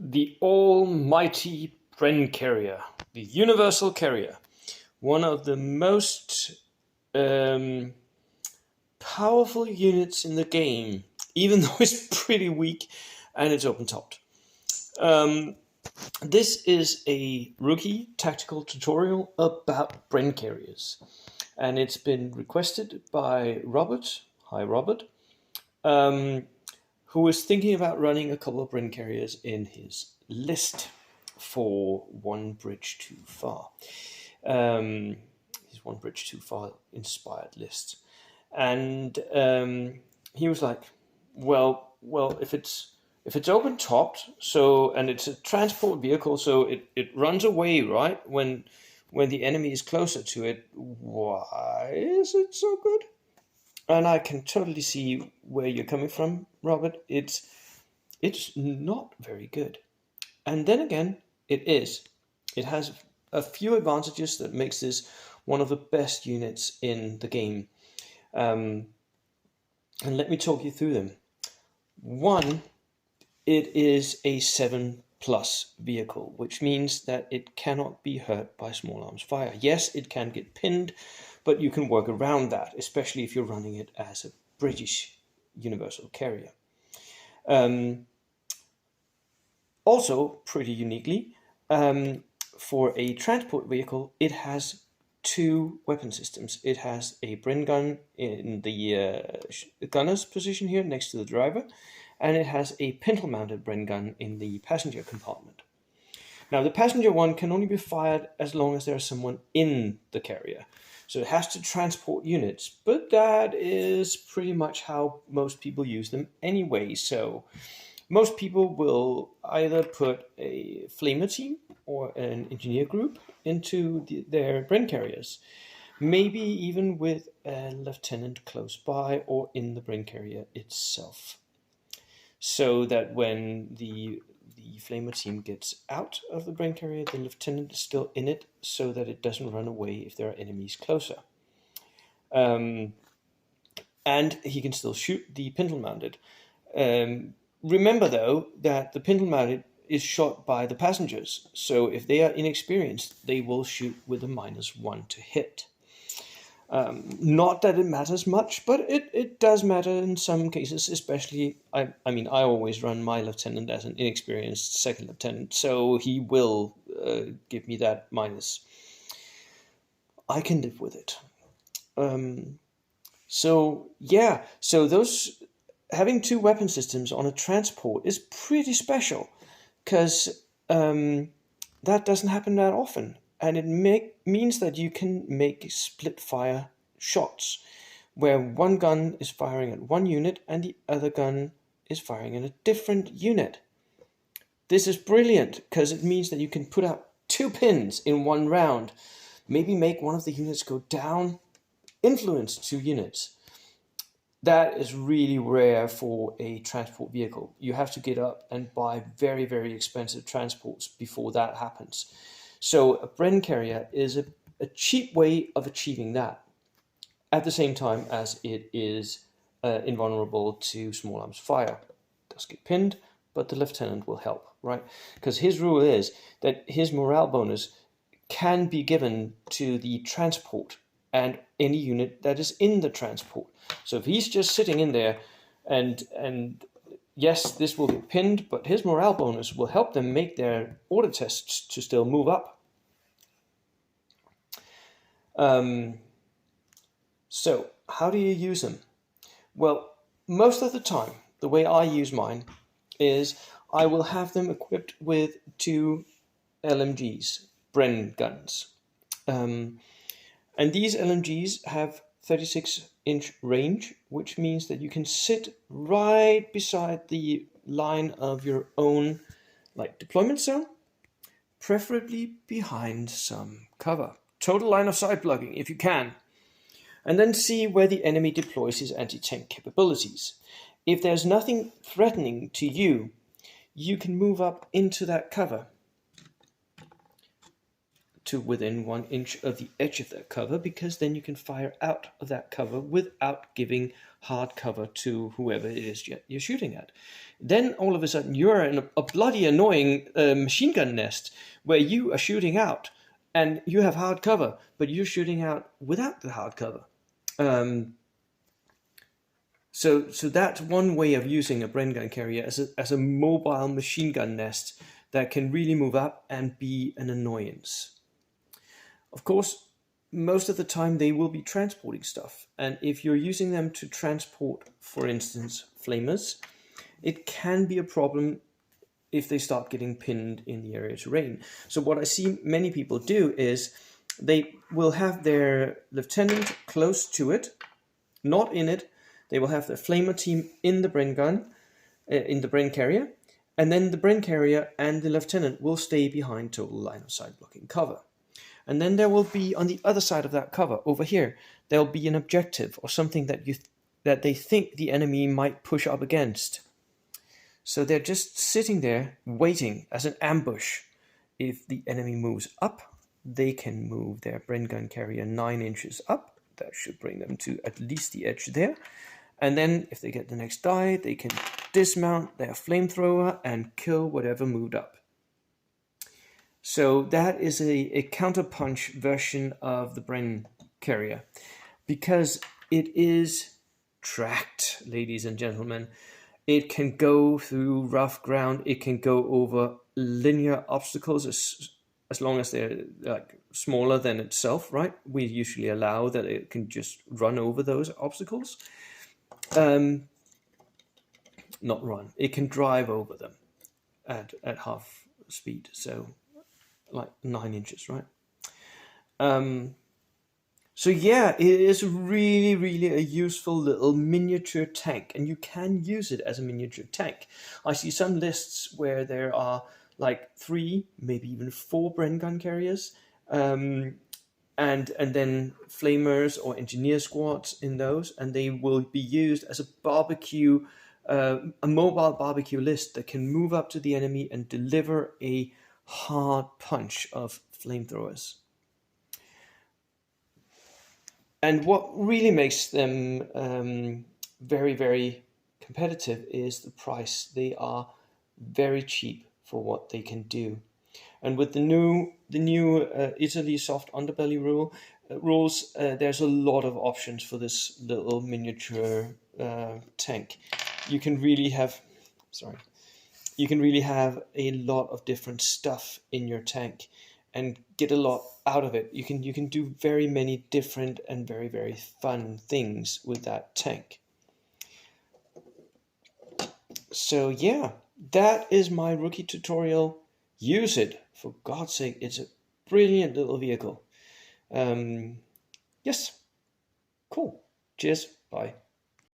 The almighty Bren carrier, the universal carrier, one of the most um, powerful units in the game, even though it's pretty weak and it's open topped. This is a rookie tactical tutorial about Bren carriers, and it's been requested by Robert. Hi, Robert. Who is thinking about running a couple of Bren carriers in his list for One Bridge Too Far. His One Bridge Too Far inspired list. And he was like, well, if it's open topped, so, and it's a transport vehicle, so it runs away, right? When the enemy is closer to it, why is it so good? And I can totally see where you're coming from, Robert. It's not very good. And then again, it is. It has a few advantages that makes this one of the best units in the game. And let me talk you through them. One, it is a 7+ vehicle, which means that it cannot be hurt by small arms fire. Yes, it can get pinned, but you can work around that, especially if you're running it as a British universal carrier. Also, pretty uniquely, for a transport vehicle, it has two weapon systems. It has a Bren gun in the gunner's position here next to the driver, and it has a pintle-mounted Bren gun in the passenger compartment. Now, the passenger one can only be fired as long as there's someone in the carrier. So it has to transport units, but that is pretty much how most people use them anyway. So most people will either put a flamer team or an engineer group into their Bren carriers, maybe even with a lieutenant close by or in the Bren carrier itself, so that when the flamer team gets out of the Bren carrier, the lieutenant is still in it, so that it doesn't run away if there are enemies closer. And he can still shoot the pintle mounted. Remember though that the pintle mounted is shot by the passengers, so if they are inexperienced, they will shoot with a -1 to hit. Not that it matters much, but it does matter in some cases, especially, I always run my lieutenant as an inexperienced second lieutenant, so he will give me that minus. I can live with it. So those, having two weapon systems on a transport is pretty special, because that doesn't happen that often. And it means that you can make split fire shots, where one gun is firing at one unit and the other gun is firing at a different unit. This is brilliant, because it means that you can put out two pins in one round, maybe make one of the units go down, influence two units. That is really rare for a transport vehicle. You have to get up and buy very, very expensive transports before that happens. So a Bren carrier is a cheap way of achieving that, at the same time as it is invulnerable to small arms fire. It does get pinned, but the lieutenant will help, right? Because his rule is that his morale bonus can be given to the transport and any unit that is in the transport. So if he's just sitting in there, and yes, this will get pinned, but his morale bonus will help them make their order tests to still move up. So how do you use them? Well, most of the time, the way I use mine is I will have them equipped with two LMGs, Bren guns. And these LMGs have 36-inch range, which means that you can sit right beside the line of your own deployment zone, preferably behind some cover. Total line of sight blocking if you can. And then see where the enemy deploys his anti-tank capabilities. If there's nothing threatening to you, you can move up into that cover. to within 1 inch of the edge of that cover, because then you can fire out of that cover without giving hard cover to whoever it is you're shooting at. Then all of a sudden you're in a bloody annoying machine gun nest where you are shooting out and you have hard cover, but you're shooting out without the hard cover. So that's one way of using a Bren gun carrier as a mobile machine gun nest that can really move up and be an annoyance. Of course, most of the time they will be transporting stuff, and if you're using them to transport, for instance, flamers, it can be a problem if they start getting pinned in the area terrain. So what I see many people do is they will have their lieutenant close to it, not in it. They will have their flamer team in the Bren gun, in the Bren carrier, and then the Bren carrier and the lieutenant will stay behind total line of sight blocking cover. And then there will be on the other side of that cover, over here, there'll be an objective or something that they think the enemy might push up against. So they're just sitting there waiting as an ambush. If the enemy moves up, they can move their Bren gun carrier 9 inches up. That should bring them to at least the edge there. And then if they get the next die, they can dismount their flamethrower and kill whatever moved up. So that is a counterpunch version of the Bren carrier, because it is tracked, ladies and gentlemen. It can go through rough ground. It can go over linear obstacles as long as they're like smaller than itself, right? We usually allow that it can just run over those obstacles. Not run. It can drive over them at half speed. So like 9 inches, right? So yeah, it is really, really a useful little miniature tank, and you can use it as a miniature tank. I see some lists where there are like 3, maybe even 4 Bren gun carriers, and then flamers or engineer squads in those, and they will be used as a barbecue, a mobile barbecue list that can move up to the enemy and deliver a hard punch of flamethrowers. And what really makes them very, very competitive is the price. They are very cheap for what they can do. And with the new Italy soft underbelly rules, there's a lot of options for this little miniature tank. You can really have a lot of different stuff in your tank and get a lot out of it. You can do very many different and very, very fun things with that tank. So yeah, that is my rookie tutorial. Use it, for God's sake. It's a brilliant little vehicle. Yes, cool. Cheers, bye.